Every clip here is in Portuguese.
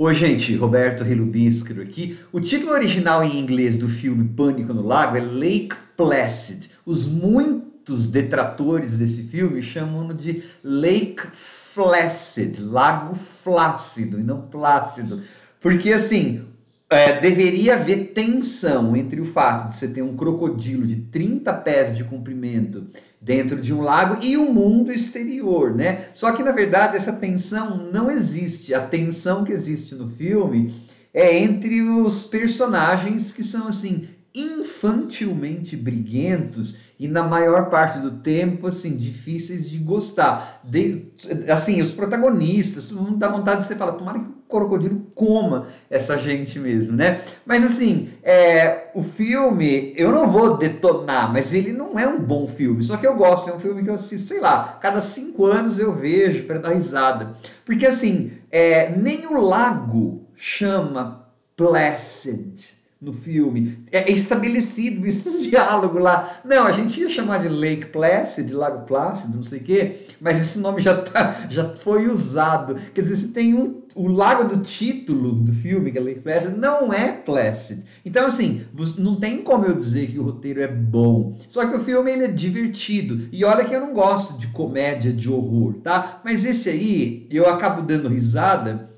Oi, gente, Roberto Relubiscaro aqui. O título original em inglês do filme Pânico no Lago é Lake Placid. Os muitos detratores desse filme chamam de Lake Flaccid, Lago Flácido e não Plácido. Porque, assim, deveria haver tensão entre o fato de você ter um crocodilo de 30 pés de comprimento dentro de um lago e o mundo exterior, né? Só que na verdade essa tensão não existe. A tensão que existe no filme é entre os personagens que são assim infantilmente briguentos e na maior parte do tempo assim difíceis de gostar. Assim, os protagonistas, todo mundo dá vontade de você falar, tomara que o crocodilo coma essa gente mesmo, né? Mas assim, o filme, eu não vou detonar, mas ele não é um bom filme. Só que eu gosto, é um filme que eu assisto, sei lá, cada 5 anos eu vejo para dar risada. Porque assim, nem o lago chama Placid no filme. É estabelecido isso no diálogo lá. Não, a gente ia chamar de Lake Placid, Lago Plácido, não sei o quê, mas esse nome já foi usado. Quer dizer, você tem o lago do título do filme, que é Lake Placid, não é Placid. Então, assim, não tem como eu dizer que o roteiro é bom. Só que o filme ele é divertido. E olha que eu não gosto de comédia de horror, tá? Mas esse aí, eu acabo dando risada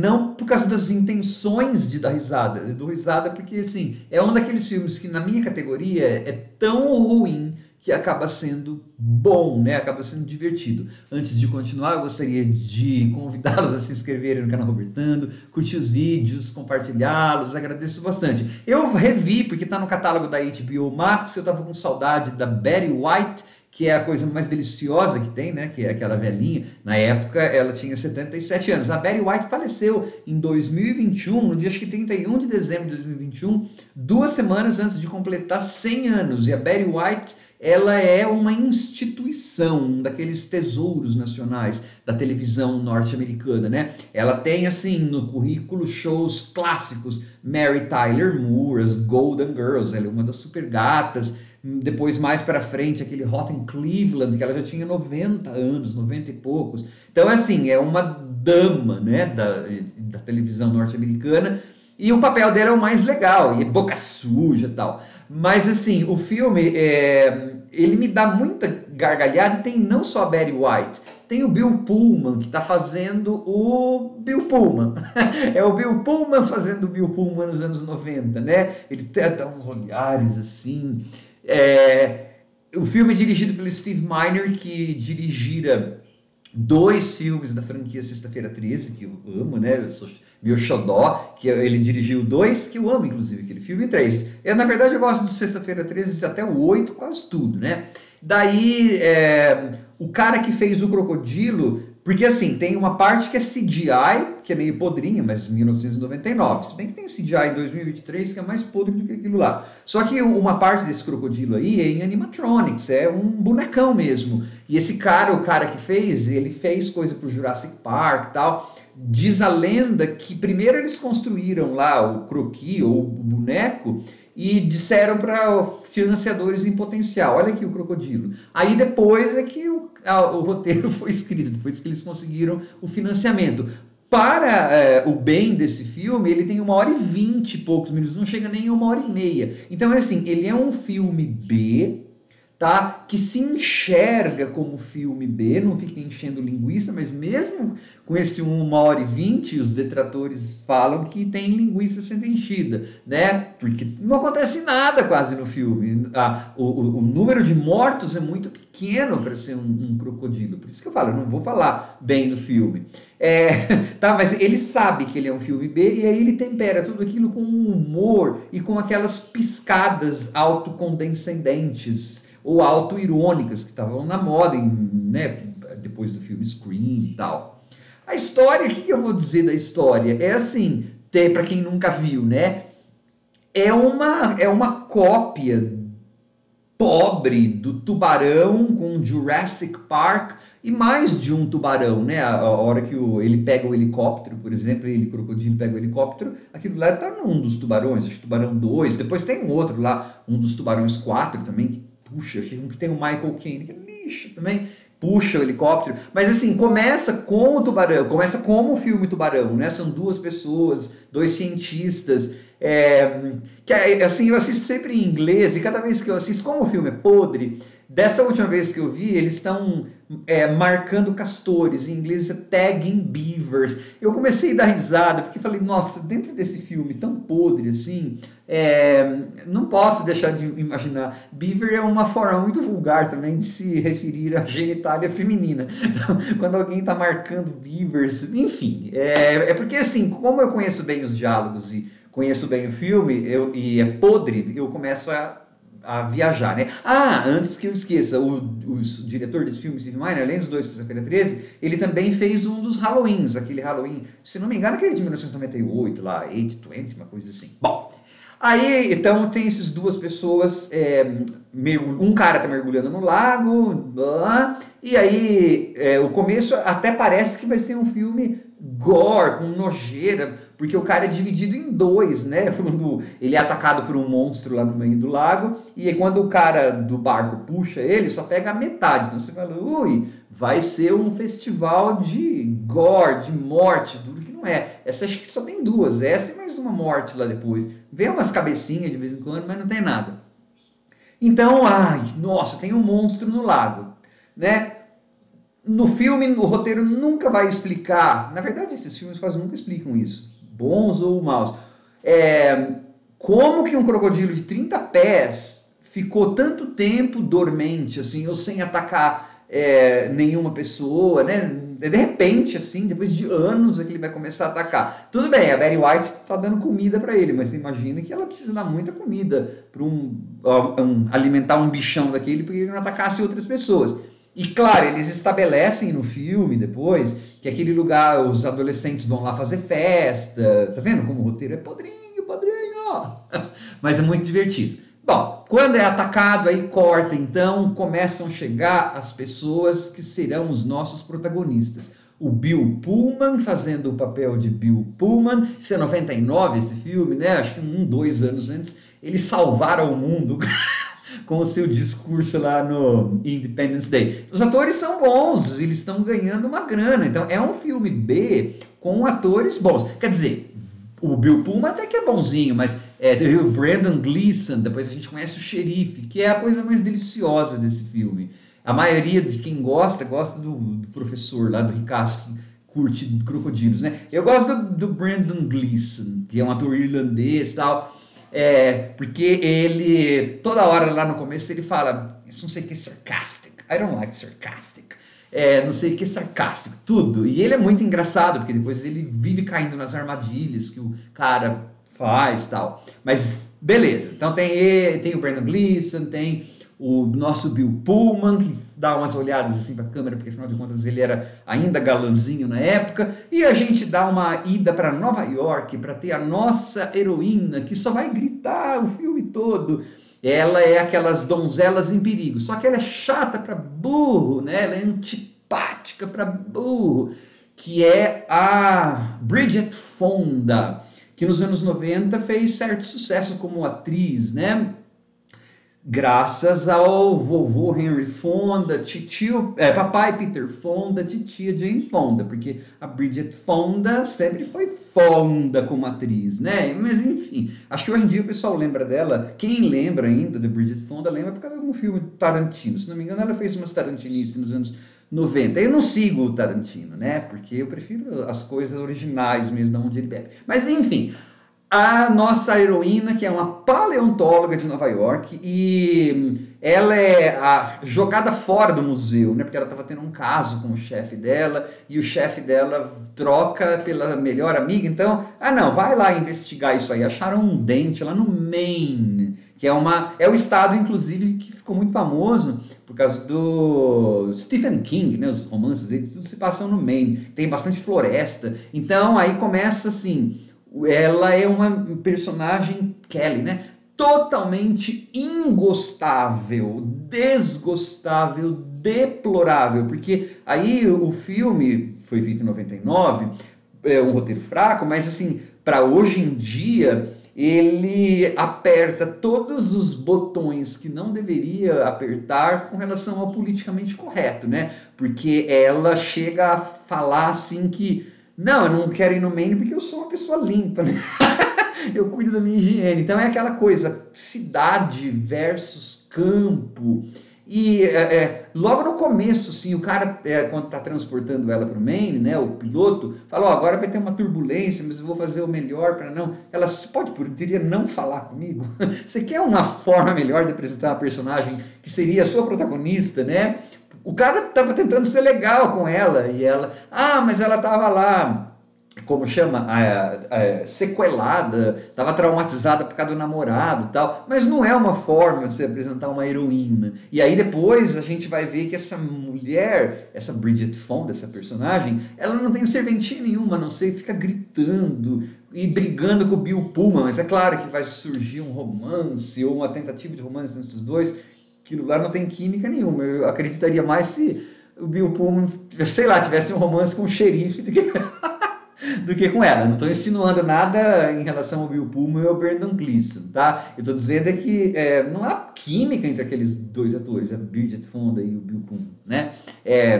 não por causa das intenções de dar risada, eu dou risada porque assim, é um daqueles filmes que na minha categoria é tão ruim que acaba sendo bom, né? Acaba sendo divertido. Antes de continuar, eu gostaria de convidá-los a se inscreverem no canal Robertando, curtir os vídeos, compartilhá-los, agradeço bastante. Eu revi, porque está no catálogo da HBO Max, eu estava com saudade da Betty White, que é a coisa mais deliciosa que tem, né? Que é aquela velhinha. Na época, ela tinha 77 anos. A Betty White faleceu em 2021, no dia acho que 31 de dezembro de 2021, 2 semanas antes de completar 100 anos. E a Betty White, ela é uma instituição, um daqueles tesouros nacionais da televisão norte-americana, né? Ela tem, assim, no currículo shows clássicos, Mary Tyler Moore, as Golden Girls, ela é uma das super gatas. Depois, mais para frente, aquele Hot in Cleveland, que ela já tinha 90 anos, 90 e poucos. Então, assim, é uma dama, né, da televisão norte-americana, e o papel dela é o mais legal, e é boca suja e tal. Mas, assim, o filme, ele me dá muita gargalhada, e tem não só a Betty White, tem o Bill Pullman, que está fazendo o Bill Pullman. É o Bill Pullman fazendo o Bill Pullman nos anos 90, né? Ele dá uns olhares assim. O filme é dirigido pelo Steve Miner, que dirigira 2 filmes da franquia Sexta-feira 13, que eu amo, né? Eu sou meu xodó, que ele dirigiu 2, que eu amo, inclusive, aquele filme, e 3. Na verdade, eu gosto de Sexta-feira 13 até o 8, quase tudo, né? Daí, o cara que fez o Crocodilo, porque assim, tem uma parte que é CGI, que é meio podrinha, mas 1999. Se bem que tem o CGI em 2023, que é mais podre do que aquilo lá. Só que uma parte desse crocodilo aí é em animatronics, é um bonecão mesmo. E esse cara, o cara que fez, ele fez coisa pro Jurassic Park e tal. Diz a lenda que primeiro eles construíram lá o croquis ou o boneco e disseram para financiadores em potencial, olha aqui o crocodilo. Aí depois é que o roteiro foi escrito, depois que eles conseguiram o financiamento. Para o bem desse filme, ele tem 1h20 e poucos minutos, não chega nem a 1h30. Então, é assim, ele é um filme B, tá? Que se enxerga como filme B, não fica enchendo linguiça, mas mesmo com esse 1h20, os detratores falam que tem linguiça sendo enchida, né? Porque não acontece nada quase no filme. O número de mortos é muito pequeno para ser um crocodilo. Por isso que eu falo, eu não vou falar bem do filme. Tá, mas ele sabe que ele é um filme B e aí ele tempera tudo aquilo com um humor e com aquelas piscadas autocondescendentes ou auto-irônicas que estavam na moda, né, depois do filme Scream e tal. A história, o que eu vou dizer da história? É assim, para quem nunca viu, né? É uma cópia pobre do Tubarão com Jurassic Park e mais de um tubarão, né? A hora que ele pega o helicóptero, por exemplo, ele, crocodilo, pega o helicóptero, aquilo lá tá num dos tubarões, acho que Tubarão 2, depois tem um outro lá, um dos Tubarões 4 também, que, puxa, que tem o Michael Caine, que é lixo também, puxa o helicóptero, mas assim, começa com o Tubarão, começa como o filme Tubarão, né? São duas pessoas, dois cientistas, que assim, eu assisto sempre em inglês, e cada vez que eu assisto, como o filme é podre, dessa última vez que eu vi, eles estão marcando castores, em inglês é tagging beavers. Eu comecei a dar risada, porque falei, nossa, dentro desse filme tão podre assim, não posso deixar de imaginar. Beaver é uma forma muito vulgar também de se referir à genitália feminina. Então, quando alguém está marcando beavers, enfim, porque assim, como eu conheço bem os diálogos e conheço bem o filme, e é podre, eu começo a viajar, né? Antes que eu esqueça, o diretor desse filme, Steve Miner, além dos dois Sexta-feira 13, ele também fez um dos Halloweens, aquele Halloween, se não me engano, aquele de 1998, lá, 820, uma coisa assim. Bom, aí, então, tem essas duas pessoas, um cara tá mergulhando no lago, e aí, o começo até parece que vai ser um filme gore, com nojeira, porque o cara é dividido em dois, né? Quando ele é atacado por um monstro lá no meio do lago, e aí quando o cara do barco puxa ele, só pega a metade. Então você fala, ui, vai ser um festival de gore, de morte, duro que não é. Essa acho que só tem duas, essa e mais uma morte lá depois. Vem umas cabecinhas de vez em quando, mas não tem nada. Então, nossa, tem um monstro no lago, né? No filme, o roteiro nunca vai explicar, na verdade esses filmes quase nunca explicam isso, bons ou maus, como que um crocodilo de 30 pés ficou tanto tempo dormente, assim, ou sem atacar nenhuma pessoa, né? De repente, assim, depois de anos é que ele vai começar a atacar. Tudo bem, a Betty White está dando comida para ele, mas você imagina que ela precisa dar muita comida para alimentar um bichão daquele para ele não atacasse outras pessoas. E claro, eles estabelecem no filme depois que aquele lugar, os adolescentes vão lá fazer festa. Tá vendo como o roteiro é podrinho, podrinho? Mas é muito divertido. Bom, quando é atacado, aí corta, então começam a chegar as pessoas que serão os nossos protagonistas. O Bill Pullman fazendo o papel de Bill Pullman. Isso é 99 esse filme, né? Acho que 2 anos antes. Eles salvaram o mundo com o seu discurso lá no Independence Day. Os atores são bons, eles estão ganhando uma grana. Então é um filme B com atores bons. Quer dizer, o Bill Pullman até que é bonzinho, mas o Brendan Gleeson, depois a gente conhece o xerife, que é a coisa mais deliciosa desse filme. A maioria de quem gosta do professor lá do Ricasso, que curte crocodilos, né? Eu gosto do Brendan Gleeson, que é um ator irlandês e tal. Porque ele, toda hora lá no começo, ele fala, não sei o que, sarcastic, I don't like sarcastic, não sei o que, sarcástico, tudo. E ele é muito engraçado, porque depois ele vive caindo nas armadilhas que o cara faz e tal. Mas, beleza, então tem o Brendan Gleeson, tem o nosso Bill Pullman, que dá umas olhadas assim para a câmera, porque afinal de contas ele era ainda galanzinho na época, e a gente dá uma ida para Nova York para ter a nossa heroína, que só vai gritar o filme todo. Ela é aquelas donzelas em perigo, só que ela é chata para burro, né? Ela é antipática para burro, que é a Bridget Fonda, que nos anos 90 fez certo sucesso como atriz, né? Graças ao vovô Henry Fonda, papai Peter Fonda, titia Jane Fonda, porque a Bridget Fonda sempre foi Fonda como atriz, né? Mas enfim, acho que hoje em dia o pessoal lembra dela, quem lembra ainda da Bridget Fonda lembra por causa de um filme Tarantino, se não me engano ela fez umas Tarantinices nos anos 90. Eu não sigo o Tarantino, né? Porque eu prefiro as coisas originais mesmo, de onde ele bebe. Mas enfim, a nossa heroína, que é uma paleontóloga de Nova York, e ela é jogada fora do museu, né? Porque ela estava tendo um caso com o chefe dela, e o chefe dela troca pela melhor amiga. Então, não, vai lá investigar isso aí. Acharam um dente lá no Maine, que é o estado, inclusive, que ficou muito famoso por causa do Stephen King, né? Os romances dele, tudo se passam no Maine. Tem bastante floresta. Então, aí começa assim... Ela é uma personagem, Kelly, né? Totalmente ingostável, desgostável, deplorável, porque aí o filme foi feito em 99, é um roteiro fraco, mas assim, para hoje em dia, ele aperta todos os botões que não deveria apertar com relação ao politicamente correto, né? Porque ela chega a falar assim que, não, eu não quero ir no Maine porque eu sou uma pessoa limpa, né? Eu cuido da minha higiene. Então é aquela coisa, cidade versus campo. E logo no começo, assim, o cara, quando está transportando ela para o Maine, né, o piloto, fala, ó, agora vai ter uma turbulência, mas eu vou fazer o melhor para não... Ela, poderia não falar comigo? Você quer uma forma melhor de apresentar uma personagem que seria a sua protagonista, né? O cara estava tentando ser legal com ela, e ela, mas ela estava lá, como chama, sequelada, estava traumatizada por causa do namorado e tal, mas não é uma forma de se apresentar uma heroína. E aí depois a gente vai ver que essa mulher, essa Bridget Fonda, essa personagem, ela não tem serventia nenhuma, a não sei, fica gritando e brigando com o Bill Pullman, mas é claro que vai surgir um romance ou uma tentativa de romance entre esses dois, aquilo lá não tem química nenhuma. Eu acreditaria mais se o Bill Pullman, sei lá, tivesse um romance com o xerife do que com ela. Não estou insinuando nada em relação ao Bill Pullman e ao Brendan Gleeson, tá? Eu estou dizendo que não há química entre aqueles dois atores, a Bridget Fonda e o Bill Pullman, né?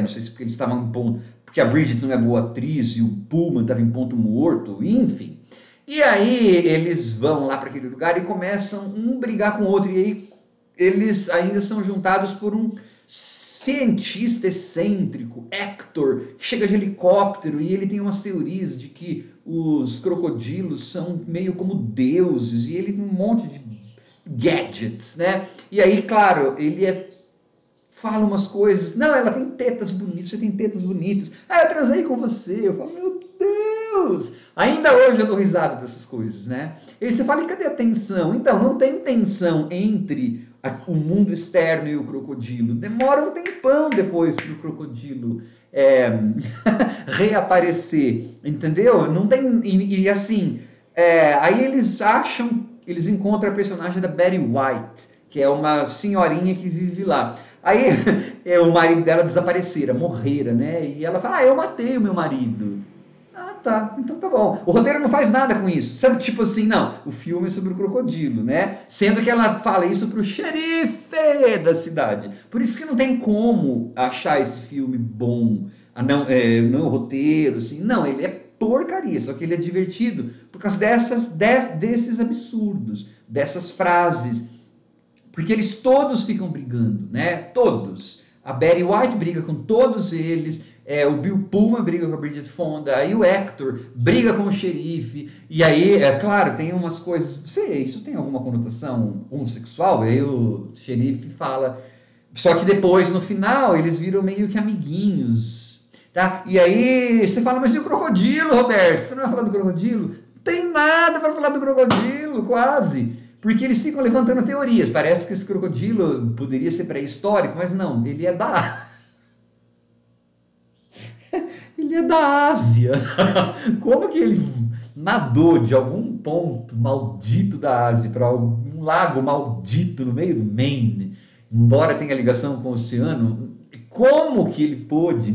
Não sei se porque eles estavam em ponto... Porque a Bridget não é boa atriz e o Pullman estava em ponto morto, enfim. E aí eles vão lá para aquele lugar e começam um brigar com o outro, e aí eles ainda são juntados por um cientista excêntrico, Hector, que chega de helicóptero, e ele tem umas teorias de que os crocodilos são meio como deuses, e ele tem um monte de gadgets, né? E aí, claro, ele fala umas coisas, não, ela tem tetas bonitas, você tem tetas bonitas, eu transei com você, eu falo, meu Deus! Ainda hoje eu dou risada dessas coisas, né? E aí você fala, e cadê a tensão? Então, não tem tensão entre o mundo externo e o crocodilo. Demora um tempão depois para o crocodilo reaparecer, entendeu? Não tem... E assim, aí eles encontram a personagem da Betty White, que é uma senhorinha que vive lá. Aí o marido dela desaparecera, morrera, né? E ela fala, eu matei o meu marido. Tá, então tá bom. O roteiro não faz nada com isso. Sabe, tipo assim, não, o filme é sobre o crocodilo, né? Sendo que ela fala isso pro xerife da cidade. Por isso que não tem como achar esse filme bom, não o roteiro, assim. Não, ele é porcaria, só que ele é divertido por causa desses absurdos, dessas frases. Porque eles todos ficam brigando, né? Todos. A Betty White briga com todos eles, o Bill Pullman briga com a Bridget Fonda, aí o Hector briga com o xerife, e aí, claro, tem umas coisas... Isso tem alguma conotação homossexual? Aí o xerife fala... Só que depois, no final, eles viram meio que amiguinhos, tá? E aí você fala, mas e o crocodilo, Roberto? Você não vai falar do crocodilo? Não tem nada para falar do crocodilo, quase. Porque eles ficam levantando teorias. Parece que esse crocodilo poderia ser pré-histórico, mas não, ele é da Ásia. Como que ele nadou de algum ponto maldito da Ásia para um lago maldito no meio do Maine, embora tenha ligação com o oceano? Como que ele pôde?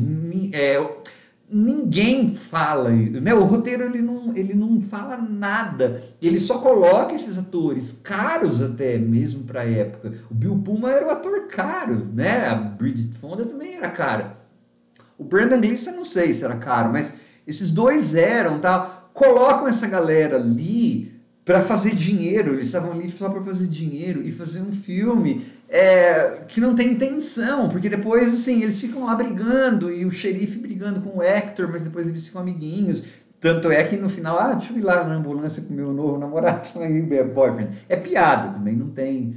Ninguém fala, né? O roteiro ele não fala nada, ele só coloca esses atores caros até mesmo para a época. O Bill Pullman era um ator caro, né? A Bridget Fonda também era cara. O Brendan Gleeson não sei se era caro, mas esses dois eram, tá? Colocam essa galera ali para fazer dinheiro, eles estavam ali só para fazer dinheiro e fazer um filme que não tem intenção, porque depois, assim, eles ficam lá brigando, e o xerife brigando com o Hector, mas depois eles ficam amiguinhos. Tanto é que no final, deixa eu ir lá na ambulância com o meu novo namorado, boyfriend. É piada também, não tem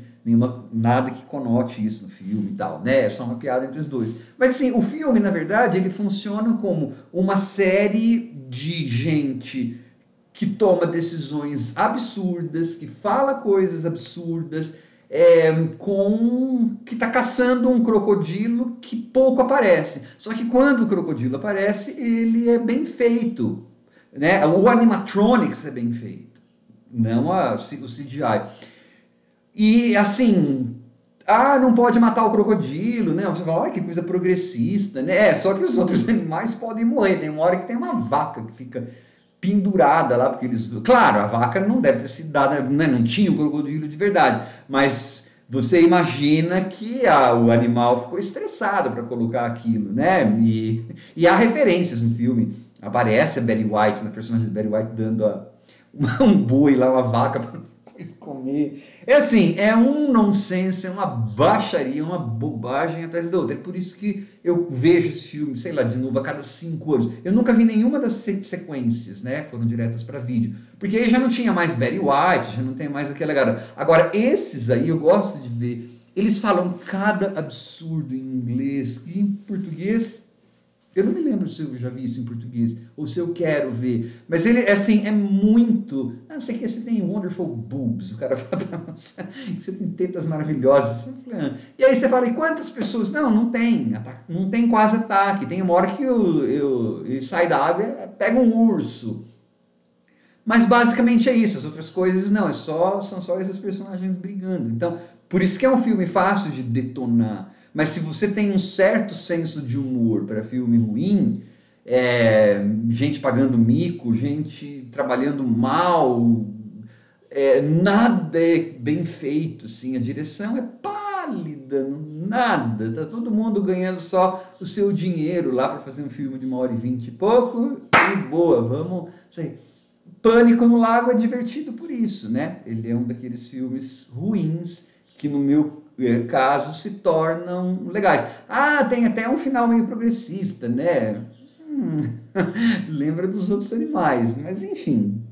nada que conote isso no filme e tal, né? É só uma piada entre os dois. Mas assim, o filme, na verdade, ele funciona como uma série de gente que toma decisões absurdas, que fala coisas absurdas, que está caçando um crocodilo que pouco aparece. Só que quando o crocodilo aparece, ele é bem feito, né? O animatronics é bem feito, não o CGI. E assim, não pode matar o crocodilo, né? Você fala, que coisa progressista, né? Só que os outros animais podem morrer. Tem uma hora que tem uma vaca que fica pendurada lá, porque eles... Claro, a vaca não deve ter sido dada, né, não tinha o crocodilo de verdade, mas você imagina que o animal ficou estressado para colocar aquilo, né? E há referências no filme. Aparece a Betty White, na personagem da Betty White, dando um boi lá, uma vaca para eles comer. É assim, é um nonsense, é uma baixaria, uma bobagem atrás da outra. É por isso que eu vejo esse filme, sei lá, de novo a cada 5 anos. Eu nunca vi nenhuma das sequências, né? Foram diretas para vídeo. Porque aí já não tinha mais Betty White, já não tem mais aquela galera. Agora, esses aí eu gosto de ver. Eles falam cada absurdo em inglês e em português. Eu não me lembro se eu já vi isso em português ou se eu quero ver. Mas ele, assim, é muito. Não sei o que, você tem wonderful boobs. O cara fala pra você que você tem tetas maravilhosas. E aí você fala, e quantas pessoas? Não, não tem. Não tem quase ataque. Tem uma hora que ele sai da água e pega um urso. Mas basicamente é isso. As outras coisas não. São só esses personagens brigando. Então, por isso que é um filme fácil de detonar. Mas se você tem um certo senso de humor para filme ruim, gente pagando mico, gente trabalhando mal, nada é bem feito, assim, a direção é pálida, nada, tá todo mundo ganhando só o seu dinheiro lá para fazer um filme de 1h20 e pouco, e boa, vamos, sei. Pânico no Lago é divertido por isso, né? Ele é um daqueles filmes ruins que no meu caso se tornam legais. Ah, tem até um final meio progressista, né? Lembra dos outros animais, mas enfim.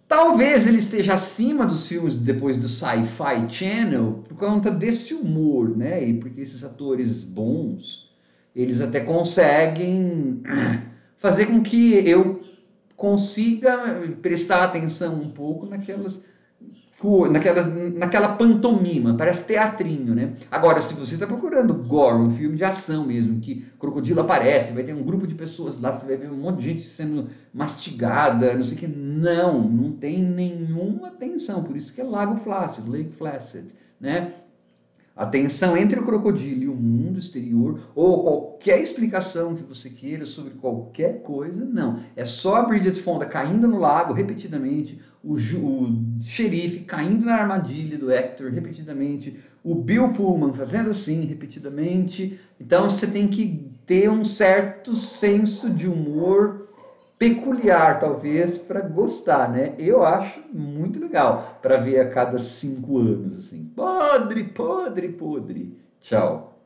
Talvez ele esteja acima dos filmes depois do Sci-Fi Channel por conta desse humor, né? E porque esses atores bons, eles até conseguem fazer com que eu consiga prestar atenção um pouco naquela pantomima, parece teatrinho, né? Agora, se você está procurando gore, um filme de ação mesmo, que crocodilo aparece, vai ter um grupo de pessoas lá, você vai ver um monte de gente sendo mastigada, não sei o que, não tem nenhuma tensão, por isso que é Lago Flácido, Lake Placid, né? A tensão entre o crocodilo e o mundo exterior, ou qualquer explicação que você queira sobre qualquer coisa, não. É só a Bridget Fonda caindo no lago repetidamente, o xerife caindo na armadilha do Hector repetidamente, o Bill Pullman fazendo assim repetidamente. Então você tem que ter um certo senso de humor peculiar, talvez, para gostar, né? Eu acho muito legal para ver a cada 5 anos, assim. Podre, podre, podre. Tchau.